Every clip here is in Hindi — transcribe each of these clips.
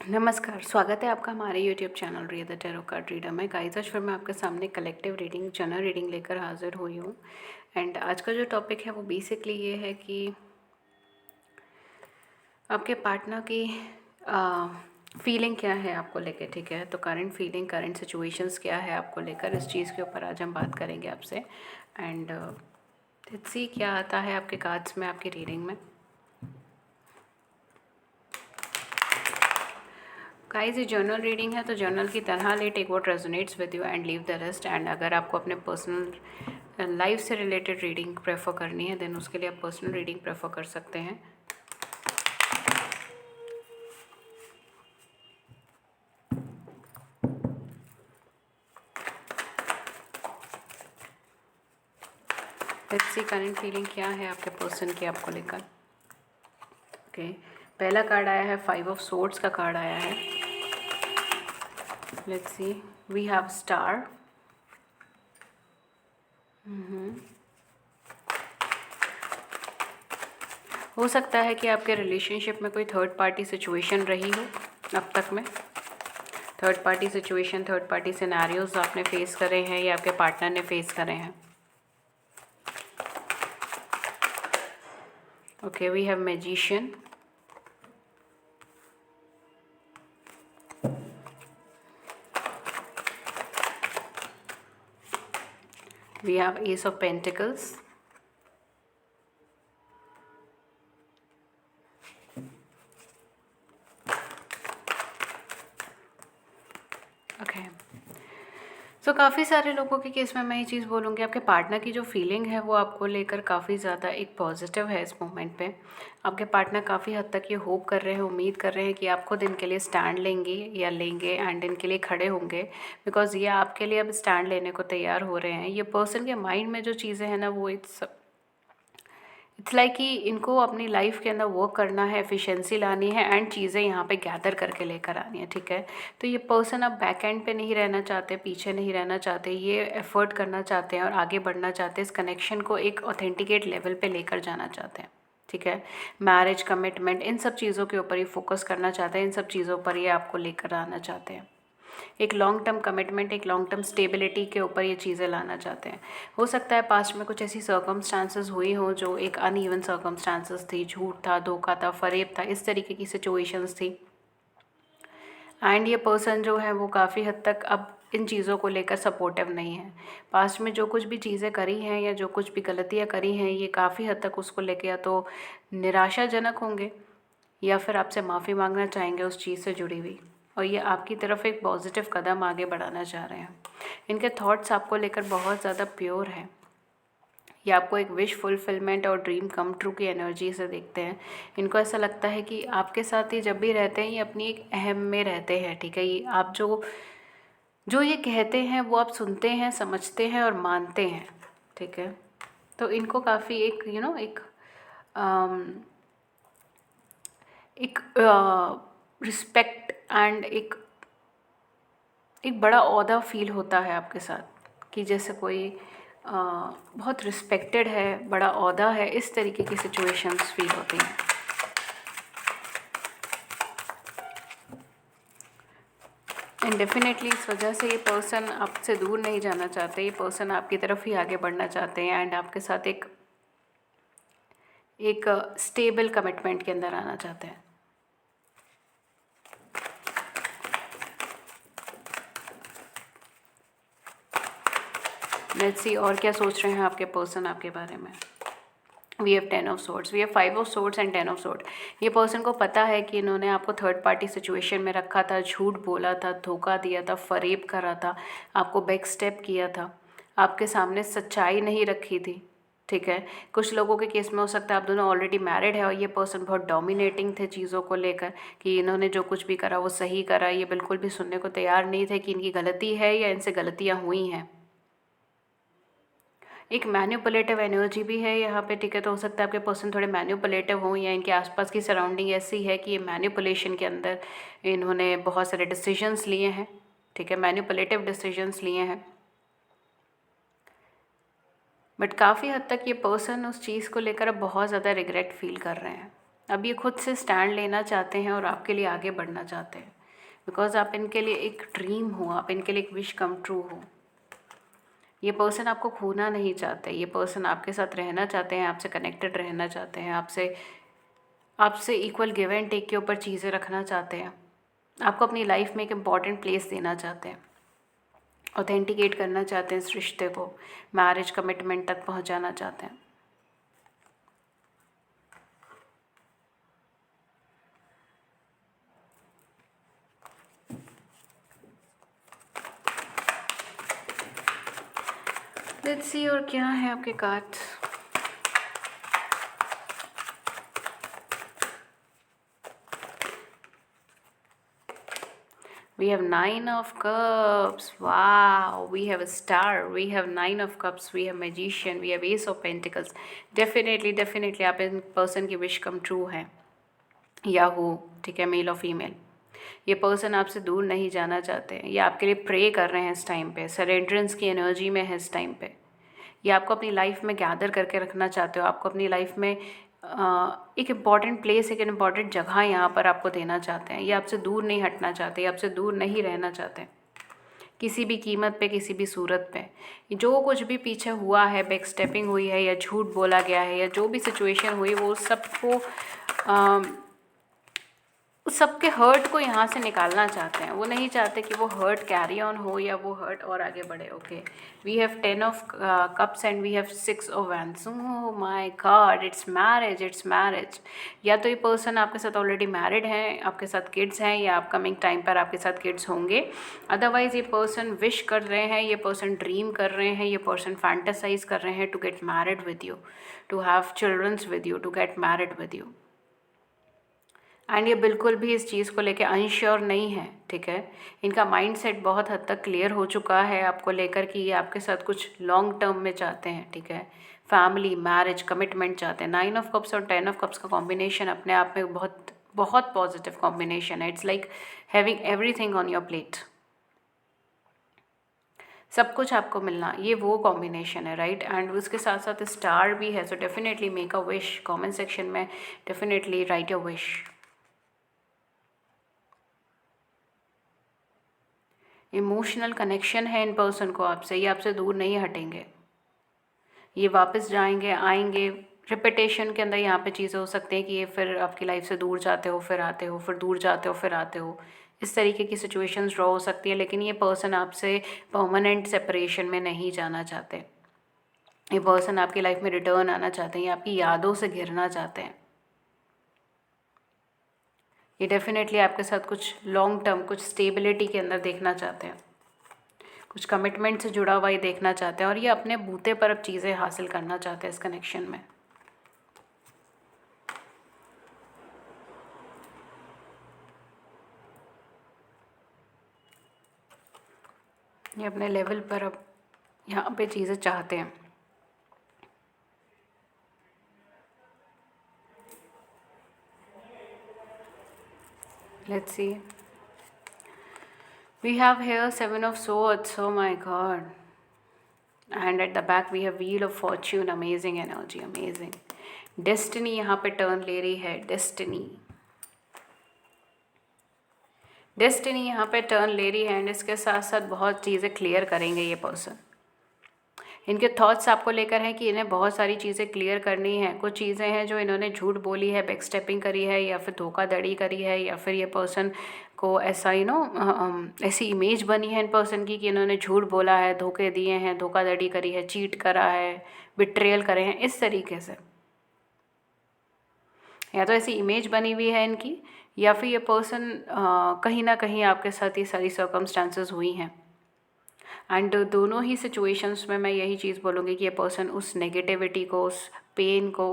नमस्कार, स्वागत है आपका हमारे YouTube channel read the tarot card reader में। गाइस, आज फिर मैं आपके सामने कलेक्टिव रीडिंग, जनरल रीडिंग लेकर हाजिर हुई हूँ। एंड आज का जो टॉपिक है वो बेसिकली ये है कि आपके पार्टनर की फीलिंग क्या है आपको लेके, ठीक है। तो करंट फीलिंग, करंट सिचुएशंस क्या है आपको लेकर, इस चीज़ के ऊपर आज हम बात करेंगे आपसे। एंड लेट्स सी क्या आता है आपके कार्ड्स में, आपकी रीडिंग में। गाइस, ये जर्नल रीडिंग है तो जर्नल की तरह ले, take what resonates with you and leave the rest. And अगर आपको अपने पर्सनल लाइफ से रिलेटेड रीडिंग प्रेफर करनी है देन उसके लिए आप पर्सनल रीडिंग प्रेफर कर सकते हैं। लेट्स सी करंट फीलिंग क्या है आपके पर्सन की आपको लेकर। ओके, पहला कार्ड आया है 5 ऑफ सोर्ड्स का कार्ड आया है। Let's see, we have star. हो सकता है कि आपके रिलेशनशिप में कोई थर्ड पार्टी सिचुएशन रही हो अब तक में। Third party situation, third party scenarios आपने फेस करे हैं या आपके पार्टनर ने फेस करे हैं। Okay, we have magician. We have Ace of Pentacles. Okay, so काफ़ी सारे लोगों के केस में मैं ये चीज़ बोलूँगी, आपके पार्टनर की जो फीलिंग है वो आपको लेकर काफ़ी ज़्यादा एक पॉजिटिव है इस मोमेंट पे। आपके पार्टनर काफ़ी हद तक ये होप कर रहे हैं, उम्मीद कर रहे हैं कि आप खुद इनके लिए स्टैंड लेंगे या लेंगे एंड इनके लिए खड़े होंगे, बिकॉज़ ये आपके लिए अब स्टैंड लेने को तैयार हो रहे हैं। ये पर्सन के माइंड में जो चीज़ें हैं ना, वो इट्स लाइक कि इनको अपनी लाइफ के अंदर वर्क करना है, एफिशिएंसी लानी है एंड चीज़ें यहाँ पे गैदर करके लेकर आनी है, ठीक है। तो ये पर्सन अब बैक एंड पे नहीं रहना चाहते, पीछे नहीं रहना चाहते, ये एफर्ट करना चाहते हैं और आगे बढ़ना चाहते हैं। इस कनेक्शन को एक ऑथेंटिकेट लेवल पे लेकर जाना चाहते हैं, ठीक है। मैरिज, कमिटमेंट, इन सब चीज़ों के ऊपर ये फोकस करना चाहते हैं, इन सब चीज़ों पर ये आपको लेकर आना चाहते हैं। एक लॉन्ग टर्म कमिटमेंट, एक लॉन्ग टर्म स्टेबिलिटी के ऊपर ये चीज़ें लाना चाहते हैं। हो सकता है पास्ट में कुछ ऐसी सर्कमस्टांसेस हुई हो जो एक अनइवन सर्कमस्टांसेस थी, झूठ था, धोखा था, फरेब था, इस तरीके की सिचुएशंस थी। एंड ये पर्सन जो है वो काफ़ी हद तक अब इन चीज़ों को लेकर सपोर्टिव नहीं है। पास्ट में जो कुछ भी चीज़ें करी हैं या जो कुछ भी गलतियाँ करी हैं, ये काफ़ी हद तक उसको लेके या तो निराशाजनक होंगे या फिर आपसे माफ़ी मांगना चाहेंगे उस चीज़ से जुड़ी हुई, और ये आपकी तरफ एक पॉजिटिव कदम आगे बढ़ाना चाह रहे हैं। इनके थॉट्स आपको लेकर बहुत ज़्यादा प्योर हैं। ये आपको एक विश फुलफिलमेंट और ड्रीम कम ट्रू की एनर्जी से देखते हैं। इनको ऐसा लगता है कि आपके साथ ये जब भी रहते हैं ये अपनी एक अहम में रहते हैं, ठीक है। ये आप जो जो ये कहते हैं वो आप सुनते हैं, समझते हैं और मानते हैं, ठीक है। तो इनको काफ़ी एक एक रिस्पेक्ट एंड एक बड़ा ओहदा फील होता है आपके साथ, कि जैसे कोई बहुत रिस्पेक्टेड है, बड़ा ओहदा है, इस तरीके की सिचुएशंस फील होती हैं। एंड डेफिनेटली इस वजह से ये पर्सन आपसे दूर नहीं जाना चाहते, ये पर्सन आपकी तरफ ही आगे बढ़ना चाहते हैं एंड आपके साथ एक स्टेबल कमिटमेंट के अंदर आना चाहते हैं। लेट्स सी और क्या सोच रहे हैं आपके पर्सन आपके बारे में। We have 10 of swords, we have 5 of swords and 10 of sword. ये पर्सन को पता है कि इन्होंने आपको थर्ड पार्टी सिचुएशन में रखा था, झूठ बोला था, धोखा दिया था, फरेब करा था, आपको बैक स्टेप किया था, आपके सामने सच्चाई नहीं रखी थी, ठीक है। कुछ लोगों के केस में हो सकता है आप दोनों ऑलरेडी मैरिड है और ये पर्सन बहुत डोमिनेटिंग थे चीज़ों को लेकर, कि इन्होंने जो कुछ भी करा वो सही करा, ये बिल्कुल भी सुनने को तैयार नहीं थे कि इनकी गलती है या इनसे गलतियाँ हुई हैं। एक मैन्युपुलेटिव एनर्जी भी है यहाँ पे, ठीक है। तो हो सकता है आपके पर्सन थोड़े मैन्युपुलेटिव हों या इनके आसपास की सराउंडिंग ऐसी है कि ये मैन्युपुलेशन के अंदर इन्होंने बहुत सारे डिसीजंस लिए हैं, ठीक है, मैन्युपुलेटिव डिसीजंस लिए हैं। बट काफ़ी हद तक ये पर्सन उस चीज़ को लेकर अब बहुत ज़्यादा रिग्रेट फील कर रहे हैं अब ये खुद से स्टैंड लेना चाहते हैं और आपके लिए आगे बढ़ना चाहते हैं, बिकॉज आप इनके लिए एक ड्रीम हो, आप इनके लिए एक विश कम ट्रू हो। ये पर्सन आपको खोना नहीं चाहते, ये पर्सन आपके साथ रहना चाहते हैं, आपसे कनेक्टेड रहना चाहते हैं, आपसे इक्वल गिव एंड टेक के ऊपर चीज़ें रखना चाहते हैं, आपको अपनी लाइफ में एक इम्पॉर्टेंट प्लेस देना चाहते हैं, ऑथेंटिकेट करना चाहते हैं इस रिश्ते को, मैरिज कमिटमेंट तक पहुंचाना चाहते हैं। लेट्स सी और क्या है आपके cards. We have 9 of cups. Wow. We have a star. We have 9 of cups. We have magician. We have ace of pentacles. Definitely आप इन पर्सन की विश कम ट्रू है या हो, ठीक है, मेल और फीमेल। ये पर्सन आपसे दूर नहीं जाना चाहते हैं, ये आपके लिए प्रे कर रहे हैं इस टाइम पे, सरेंडरेंस की एनर्जी में है इस टाइम पे। ये आपको अपनी लाइफ में गैदर करके रखना चाहते हो, आपको अपनी लाइफ में एक इम्पॉर्टेंट प्लेस, एक इम्पॉर्टेंट जगह यहाँ पर आपको देना चाहते हैं। ये आपसे दूर नहीं हटना चाहते, ये आपसे दूर नहीं रहना चाहते किसी भी कीमत पे, किसी भी सूरत पे। जो कुछ भी पीछे हुआ है, बैक स्टेपिंग हुई है या झूठ बोला गया है या जो भी सिचुएशन हुई, वो सबको उस सबके हर्ट को यहाँ से निकालना चाहते हैं। वो नहीं चाहते कि वो हर्ट कैरी ऑन हो या वो हर्ट और आगे बढ़े। Okay, we have 10 of cups and we have 6 of wands. Oh my god, it's marriage, it's marriage. या तो ये पर्सन आपके साथ ऑलरेडी मैरिड हैं, आपके साथ किड्स हैं, या अपकमिंग टाइम पर आपके साथ किड्स होंगे। अदरवाइज ये पर्सन विश कर रहे हैं, ये पर्सन ड्रीम कर रहे हैं, ये पर्सन फैंटासाइज कर रहे हैं to get married with you, to have childrens with you, to get married with you. And ये बिल्कुल भी इस चीज़ को लेकर अनश्योर नहीं है, ठीक है। इनका माइंडसेट बहुत हद तक क्लियर हो चुका है आपको लेकर कि ये आपके साथ कुछ लॉन्ग टर्म में चाहते हैं, ठीक है। फैमिली, मैरिज, कमिटमेंट चाहते हैं। 9 ऑफ कप्स और 10 ऑफ कप्स का कॉम्बिनेशन अपने आप में बहुत बहुत पॉजिटिव कॉम्बिनेशन है। It's like having everything on your plate, सब कुछ आपको मिलना, ये वो कॉम्बिनेशन है, राइट। एंड उसके साथ साथ स्टार भी है। So definitely make a wish. Comment section में definitely write your wish. Emotional connection है इन पर्सन को आपसे, ये आपसे दूर नहीं हटेंगे, ये वापस जाएंगे, आएंगे। रिपीटेशन के अंदर यहाँ पे चीज़ें हो सकती हैं कि ये फिर आपकी लाइफ से दूर जाते हो, फिर आते हो, फिर दूर जाते हो, फिर आते हो। इस तरीके की सिचुएशंस ड्रॉ हो सकती है, लेकिन ये पर्सन आपसे परमानेंट सेपरेशन में नहीं जाना चाहते। ये पर्सन आपकी लाइफ में रिटर्न आना चाहते हैं, ये आपकी यादों से घिरना चाहते हैं। ये डेफिनेटली आपके साथ कुछ लॉन्ग टर्म, कुछ स्टेबिलिटी के अंदर देखना चाहते हैं, कुछ कमिटमेंट से जुड़ा हुआ ही देखना चाहते हैं, और ये अपने बूते पर अब चीज़ें हासिल करना चाहते हैं इस कनेक्शन में। ये अपने लेवल पर अब यहाँ पे चीज़ें चाहते हैं। Let's see, we have here 7 of swords. Oh my god. And at the back we have wheel of fortune. Amazing energy, amazing. Destiny यहाँ पे टर्न ले रही है, डेस्टिनी, डेस्टिनी यहाँ पे टर्न ले रही है। एंड इसके साथ साथ बहुत चीज़ें क्लियर करेंगे ये पर्सन। इनके थॉट्स आपको लेकर हैं कि इन्हें बहुत सारी चीज़ें क्लियर करनी है। कुछ चीज़ें हैं जो इन्होंने झूठ बोली है, बैक स्टेपिंग करी है, या फिर धोखाधड़ी करी है, या फिर ये पर्सन को ऐसा ऐसी इमेज बनी है इन पर्सन की कि इन्होंने झूठ बोला है, धोखे दिए हैं, धोखाधड़ी करी है, चीट करा है, बिट्रेयल करे हैं, इस तरीके से। या तो ऐसी इमेज बनी हुई है इनकी, या फिर ये पर्सन कहीं ना कहीं आपके साथ ये सारी सर्कमस्टांसेस हुई हैं। एंड दोनों ही सिचुएशंस में मैं यही चीज़ बोलूँगी कि ये पर्सन उस नेगेटिविटी को, उस पेन को,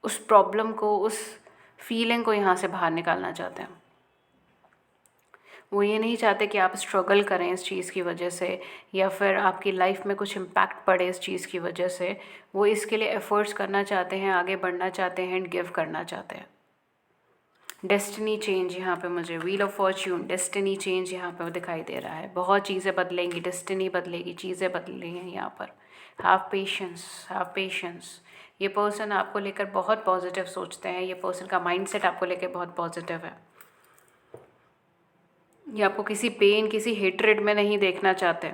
उस प्रॉब्लम को, उस फीलिंग को यहाँ से बाहर निकालना चाहते हैं। वो ये नहीं चाहते कि आप स्ट्रगल करें इस चीज़ की वजह से, या फिर आपकी लाइफ में कुछ इम्पैक्ट पड़े इस चीज़ की वजह से। वो इसके लिए एफ़र्ट्स करना चाहते हैं, आगे बढ़ना चाहते हैं एंड गिव करना चाहते हैं। डेस्टिनी चेंज यहाँ पे मुझे, wheel of Fortune, destiny change यहाँ पे दिखाई दे रहा है। बहुत चीज़ें बदलेंगी, डेस्टिनी बदलेगी, चीज़ें बदलेंगी यहाँ पर। Have patience, have patience. ये पर्सन आपको लेकर बहुत पॉजिटिव सोचते हैं, ये पर्सन का माइंडसेट आपको लेकर बहुत पॉजिटिव है। ये आपको किसी पेन, किसी हेट्रेड में नहीं देखना चाहते,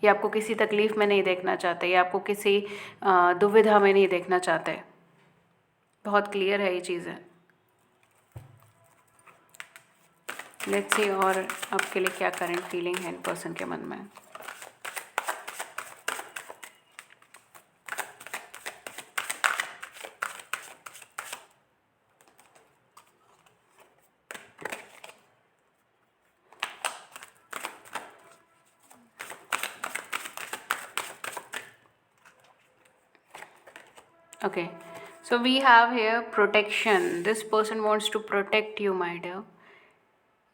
ये आपको किसी तकलीफ़ में नहीं देखना चाहते, ये आपको किसी दुविधा में नहीं देखना चाहते। बहुत क्लियर है ये चीज़ें। लेट्स सी और आपके लिए क्या करंट फीलिंग है इन पर्सन के मन में। Okay, so we have here protection. This person wants to protect you, my dear.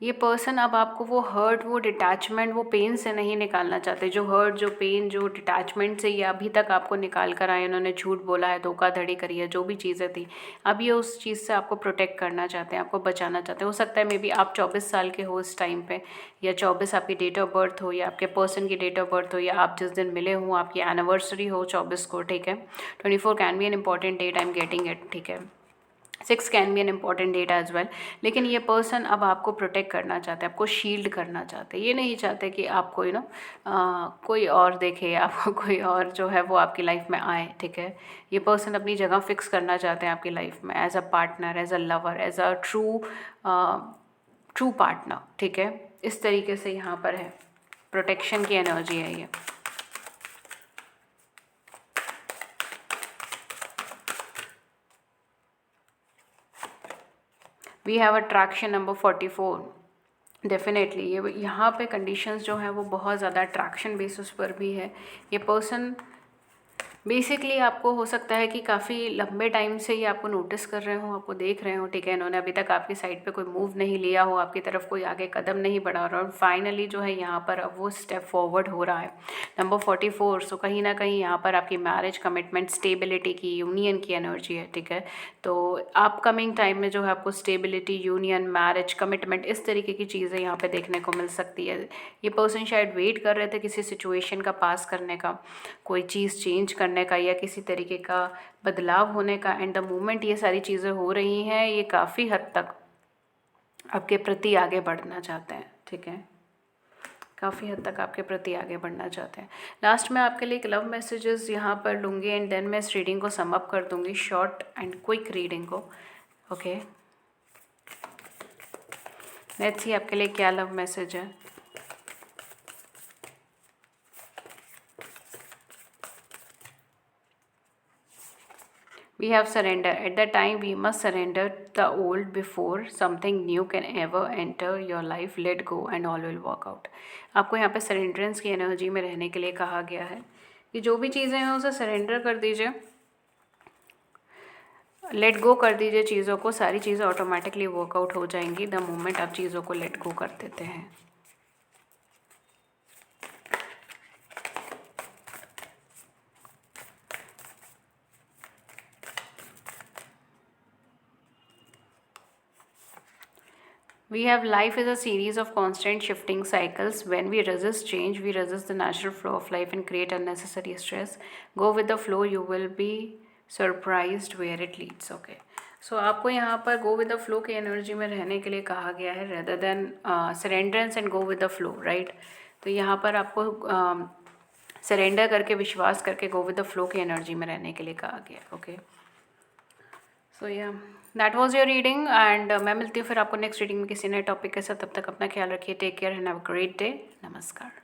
ये पर्सन अब आपको वो हर्ट, वो डिटैचमेंट, वो पेन से नहीं निकालना चाहते। जो हर्ट, जो पेन, जो डिटैचमेंट से ये अभी तक आपको निकाल कर आए, उन्होंने झूठ बोला है, धोखाधड़ी करी है, जो भी चीज़ें थी, अब ये उस चीज़ से आपको प्रोटेक्ट करना चाहते हैं, आपको बचाना चाहते हैं। हो सकता है मे बी आप 24 साल के हो इस टाइम पे, या 24 आपकी डेट ऑफ बर्थ हो, या आपके पर्सन की डेट ऑफ बर्थ हो, या आप जिस दिन मिले हों आपकी एनिवर्सरी हो 24 को, ठीक है। 24 can be an important date, I am getting it, ठीक है। 6 can be an important date as well. लेकिन ये पर्सन अब आपको प्रोटेक्ट करना चाहते हैं, आपको शील्ड करना चाहते हैं। ये नहीं चाहते कि आपको कोई और देखे, आपको कोई और जो है वो आपकी लाइफ में आए, ठीक है। ये पर्सन अपनी जगह फिक्स करना चाहते हैं आपकी लाइफ में, as a partner, as a lover, as a true partner, ठीक है। इस तरीके से यहाँ पर है, प्रोटेक्शन की एनर्जी है ये। We have attraction number 44। Definitely ये यहाँ पे कंडीशंस जो हैं वो बहुत ज़्यादा अट्रैक्शन बेसिस पर भी है। ये पर्सन बेसिकली आपको हो सकता है कि काफ़ी लंबे टाइम से ये आपको नोटिस कर रहे हो, आपको देख रहे हो, ठीक है। इन्होंने अभी तक आपकी साइड पे कोई मूव नहीं लिया हो, आपकी तरफ कोई आगे कदम नहीं बढ़ा रहा, और फाइनली जो है यहाँ पर अब वो स्टेप फॉरवर्ड हो रहा है। नंबर 44, सो कहीं ना कहीं यहाँ पर आपकी मैरिज, कमिटमेंट, स्टेबिलिटी की, यूनियन की एनर्जी है, ठीक है। तो अपकमिंग टाइम में जो है आपको स्टेबिलिटी, यूनियन, मैरिज, कमिटमेंट, इस तरीके की चीज़ें यहाँ पे देखने को मिल सकती है। ये पर्सन शायद वेट कर रहे थे किसी सिचुएशन का पास करने का, कोई चीज़ चेंज करने का, या किसी तरीके का बदलाव होने का। एंड द मोमेंट ये सारी चीज़ें हो रही हैं, ये काफ़ी हद तक आपके प्रति आगे बढ़ना चाहते हैं, ठीक है। काफ़ी हद तक आपके प्रति आगे बढ़ना चाहते हैं। लास्ट में आपके लिए एक लव मैसेजेस यहाँ पर लूँगी, एंड देन मैं इस रीडिंग को सम अप कर दूँगी, शॉर्ट एंड क्विक रीडिंग को। ओके, लेट्स सी आपके लिए क्या लव मैसेज है। We have surrender. At that time, we must surrender the old before something new can ever enter your life. Let go and all will work out. आपको यहाँ पे सरेंडरेंस की एनर्जी में रहने के लिए कहा गया है कि जो भी चीज़ें हैं उसे सरेंडर कर दीजिए, लेट गो कर दीजिए चीज़ों को। सारी चीज़ें ऑटोमेटिकली वर्कआउट हो जाएंगी द मोमेंट आप चीज़ों को लेट गो कर देते हैं। We have life is a series of constant shifting cycles. When we resist change, we resist the natural flow of life and create unnecessary stress. Go with the flow, you will be surprised where it leads. Okay. So आपको यहाँ पर go with the flow की एनर्जी में रहने के लिए कहा गया है, rather than surrenderance and go with the flow, right? तो यहाँ पर आपको सरेंडर करके, विश्वास करके go with the flow की एनर्जी में रहने के लिए कहा गया। ओके, सो या that was your reading, and मैं मिलती हूँ फिर आपको नेक्स्ट रीडिंग में किसी नए टॉपिक के साथ। तब तक अपना ख्याल रखिए, take care and have a great day. नमस्कार।